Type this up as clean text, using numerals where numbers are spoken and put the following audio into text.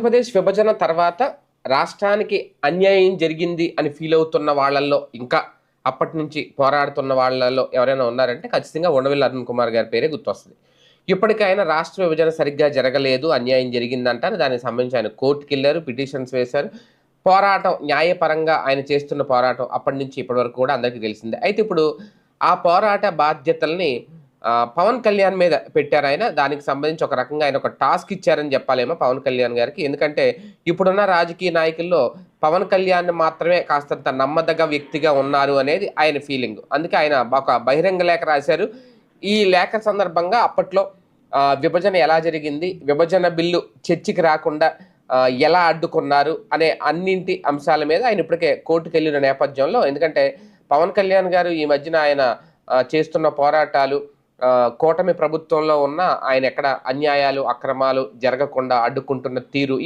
ఆంధ్రప్రదేశ్ విభజన తర్వాత రాష్ట్రానికి అన్యాయం జరిగింది అని ఫీల్ అవుతున్న వాళ్ళల్లో ఇంకా అప్పటి నుంచి పోరాడుతున్న వాళ్ళలో ఎవరైనా ఉన్నారంటే ఖచ్చితంగా ఉండవల్లి అరుణ్ కుమార్ గారి పేరే గుర్తొస్తుంది. ఇప్పటికైనా రాష్ట్ర విభజన సరిగ్గా జరగలేదు, అన్యాయం జరిగిందంటారు. దానికి సంబంధించి ఆయన కోర్టుకెళ్లారు, పిటిషన్స్ వేశారు. పోరాటం న్యాయపరంగా ఆయన చేస్తున్న పోరాటం అప్పటి నుంచి ఇప్పటి వరకు కూడా అందరికీ తెలిసిందే. అయితే ఇప్పుడు ఆ పోరాట బాధ్యతల్ని పవన్ కళ్యాణ్ మీద పెట్టారాయన. దానికి సంబంధించి ఒక రకంగా ఆయన ఒక టాస్క్ ఇచ్చారని చెప్పాలేమో పవన్ కళ్యాణ్ గారికి. ఎందుకంటే ఇప్పుడున్న రాజకీయ నాయకుల్లో పవన్ కళ్యాణ్ మాత్రమే కాస్తంత నమ్మదగ్గ వ్యక్తిగా ఉన్నారు అనేది ఆయన ఫీలింగ్. అందుకే ఆయన ఒక బహిరంగ లేఖ రాశారు. ఈ లేఖ సందర్భంగా అప్పట్లో విభజన ఎలా జరిగింది, విభజన బిల్లు చర్చకి రాకుండా ఎలా అడ్డుకున్నారు అనే అన్నింటి అంశాల మీద ఆయన ఇప్పటికే కోర్టుకెళ్ళిన నేపథ్యంలో, ఎందుకంటే పవన్ కళ్యాణ్ గారు ఈ మధ్యన ఆయన చేస్తున్న పోరాటాలు, కూటమి ప్రభుత్వంలో ఉన్న ఆయన ఎక్కడ అన్యాయాలు, అక్రమాలు జరగకుండా అడ్డుకుంటున్న తీరు